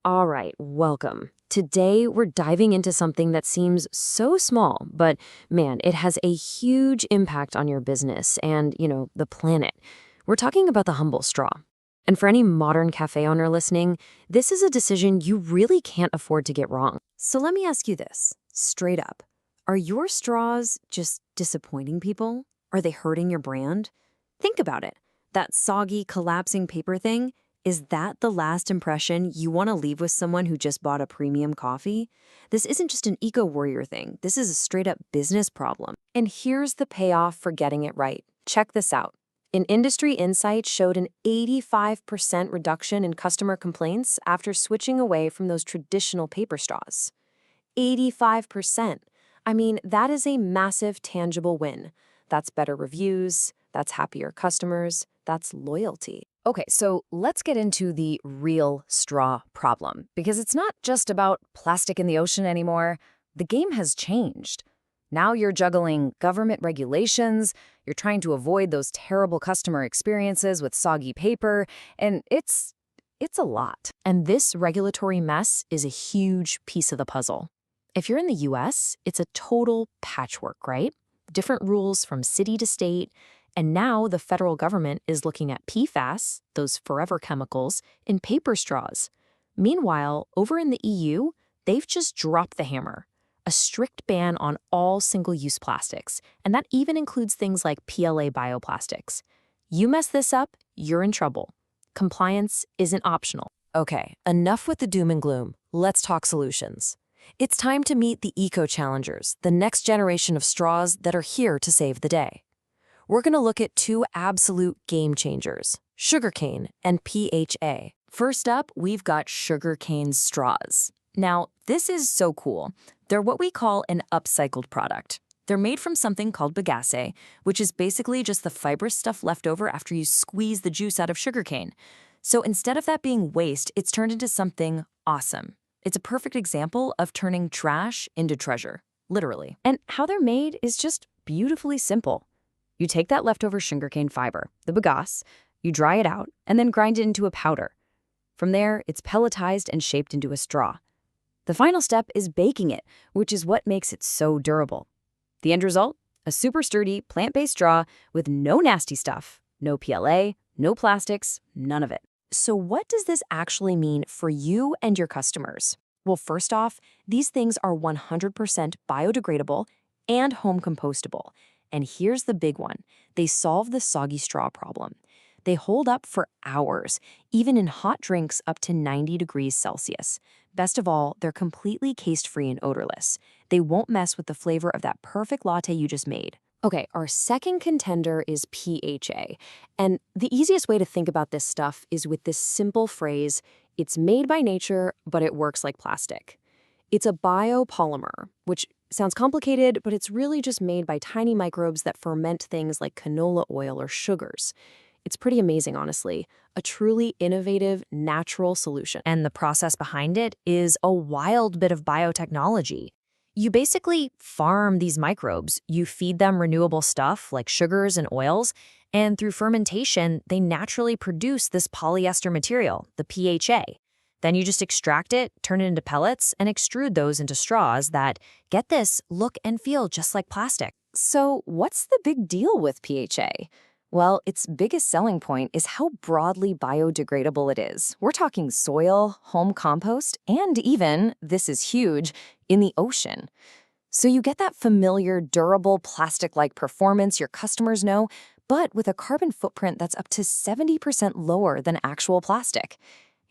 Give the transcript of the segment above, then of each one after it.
All right, welcome. Today, we're diving into something that seems so small, but man, it has a huge impact on your business and, the planet. We're talking about the humble straw. And for any modern cafe owner listening, this is a decision you really can't afford to get wrong. So let me ask you this, straight up. Are your straws just disappointing people? Are they hurting your brand? Think about it. That soggy, collapsing paper thing, is that the last impression you want to leave with someone who just bought a premium coffee? This isn't just an eco-warrior thing. This is a straight-up business problem. And here's the payoff for getting it right. Check this out. An industry insight showed an 85% reduction in customer complaints after switching away from those traditional paper straws. 85%. I mean, that is a massive, tangible win. That's better reviews, that's happier customers, that's loyalty. Okay, so let's get into the real straw problem, because it's not just about plastic in the ocean anymore. The game has changed. Now you're juggling government regulations, you're trying to avoid those terrible customer experiences with soggy paper, and it's a lot. And this regulatory mess is a huge piece of the puzzle. If you're in the US, it's a total patchwork, right? Different rules from city to state. And now the federal government is looking at PFAS, those forever chemicals, in paper straws. Meanwhile, over in the EU, they've just dropped the hammer. A strict ban on all single-use plastics, and that even includes things like PLA bioplastics. You mess this up, you're in trouble. Compliance isn't optional. Okay, enough with the doom and gloom. Let's talk solutions. It's time to meet the eco-challengers, the next generation of straws that are here to save the day. We're going to look at two absolute game changers, sugarcane and PHA. First up, we've got sugarcane straws. Now, this is so cool. They're what we call an upcycled product. They're made from something called bagasse, which is basically just the fibrous stuff left over after you squeeze the juice out of sugarcane. So instead of that being waste, it's turned into something awesome. It's a perfect example of turning trash into treasure, literally. And how they're made is just beautifully simple. You take that leftover sugarcane fiber, the bagasse, you dry it out, and then grind it into a powder. From there, it's pelletized and shaped into a straw. The final step is baking it, which is what makes it so durable. The end result? A super sturdy, plant-based straw with no nasty stuff, no PLA, no plastics, none of it. So what does this actually mean for you and your customers? Well, first off, these things are 100% biodegradable and home-compostable. And here's the big one. They solve the soggy straw problem. They hold up for hours, even in hot drinks up to 90 degrees Celsius. Best of all, they're completely case-free and odorless. They won't mess with the flavor of that perfect latte you just made. Okay, our second contender is PHA. And the easiest way to think about this stuff is with this simple phrase, it's made by nature, but it works like plastic. It's a biopolymer, which sounds complicated, but it's really just made by tiny microbes that ferment things like canola oil or sugars. It's pretty amazing, honestly. A truly innovative, natural solution. And the process behind it is a wild bit of biotechnology. You basically farm these microbes. You feed them renewable stuff like sugars and oils, and through fermentation, they naturally produce this polyester material, the PHA. Then you just extract it, turn it into pellets, and extrude those into straws that, get this, look and feel just like plastic. So what's the big deal with PHA? Well, its biggest selling point is how broadly biodegradable it is. We're talking soil, home compost, and even, this is huge, in the ocean. So you get that familiar, durable, plastic-like performance your customers know, but with a carbon footprint that's up to 70% lower than actual plastic.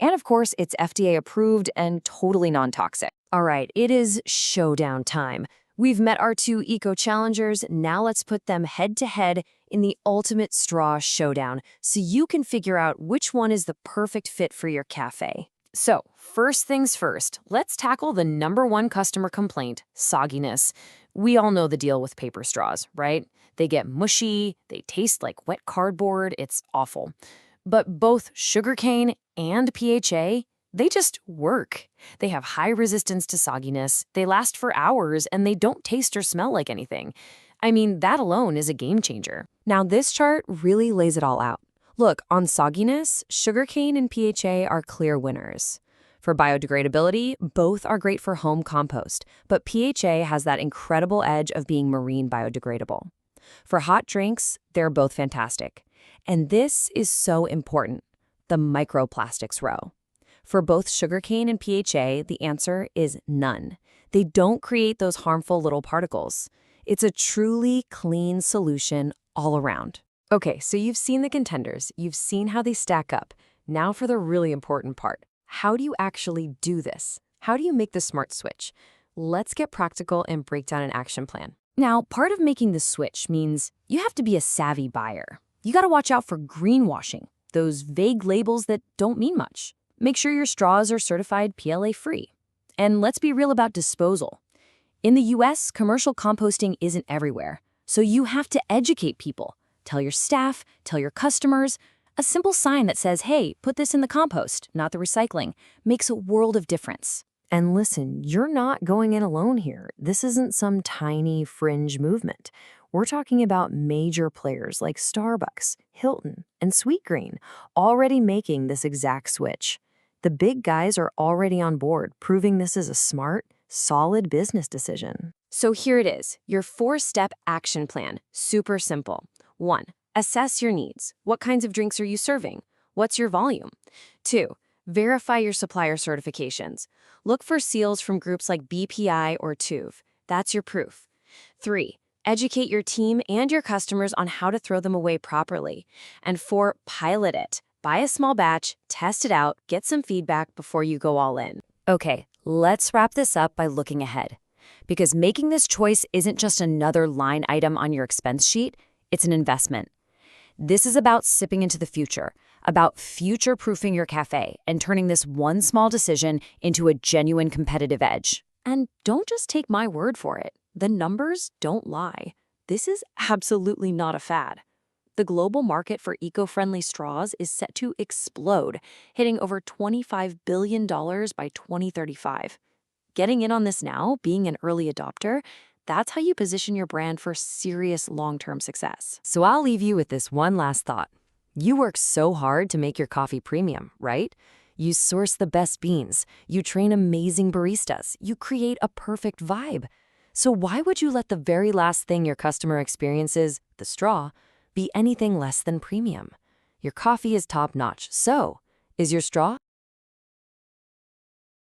And of course, it's FDA approved and totally non-toxic. All right, it is showdown time. We've met our two eco-challengers, now let's put them head-to-head in the ultimate straw showdown so you can figure out which one is the perfect fit for your cafe. So, first things first, let's tackle the #1 customer complaint, sogginess. We all know the deal with paper straws, right? They get mushy, they taste like wet cardboard, it's awful. But both sugarcane and PHA, they just work. They have high resistance to sogginess, they last for hours, and they don't taste or smell like anything. I mean, that alone is a game changer. Now, this chart really lays it all out. Look, on sogginess, sugarcane and PHA are clear winners. For biodegradability, both are great for home compost, but PHA has that incredible edge of being marine biodegradable. For hot drinks, they're both fantastic. And this is so important, the microplastics row. For both sugarcane and PHA, the answer is none. They don't create those harmful little particles. It's a truly clean solution all around. Okay, so you've seen the contenders, you've seen how they stack up. Now for the really important part. How do you actually do this? How do you make the smart switch? Let's get practical and break down an action plan. Now, part of making the switch means you have to be a savvy buyer. You got to watch out for greenwashing, those vague labels that don't mean much. Make sure your straws are certified PLA-free. And let's be real about disposal. In the US, commercial composting isn't everywhere, so you have to educate people. Tell your staff, tell your customers. A simple sign that says, hey, put this in the compost, not the recycling, makes a world of difference. And listen, you're not going in alone here. This isn't some tiny fringe movement. We're talking about major players like Starbucks, Hilton, and Sweetgreen already making this exact switch. The big guys are already on board, proving this is a smart, solid business decision. So here it is, your 4-step action plan. Super simple. 1. Assess your needs. What kinds of drinks are you serving? What's your volume? 2. Verify your supplier certifications. Look for seals from groups like BPI or TÜV. That's your proof. 3. Educate your team and your customers on how to throw them away properly. And 4. Pilot it. Buy a small batch, test it out, get some feedback before you go all in. Okay, let's wrap this up by looking ahead. Because making this choice isn't just another line item on your expense sheet, it's an investment. This is about sipping into the future, about future-proofing your cafe and turning this one small decision into a genuine competitive edge. And don't just take my word for it. The numbers don't lie. This is absolutely not a fad. The global market for eco-friendly straws is set to explode, hitting over $25 billion by 2035. Getting in on this now, being an early adopter, that's how you position your brand for serious long-term success. So I'll leave you with this one last thought. You work so hard to make your coffee premium, right? You source the best beans, you train amazing baristas, you create a perfect vibe. So why would you let the very last thing your customer experiences, the straw, be anything less than premium? Your coffee is top-notch, so is your straw?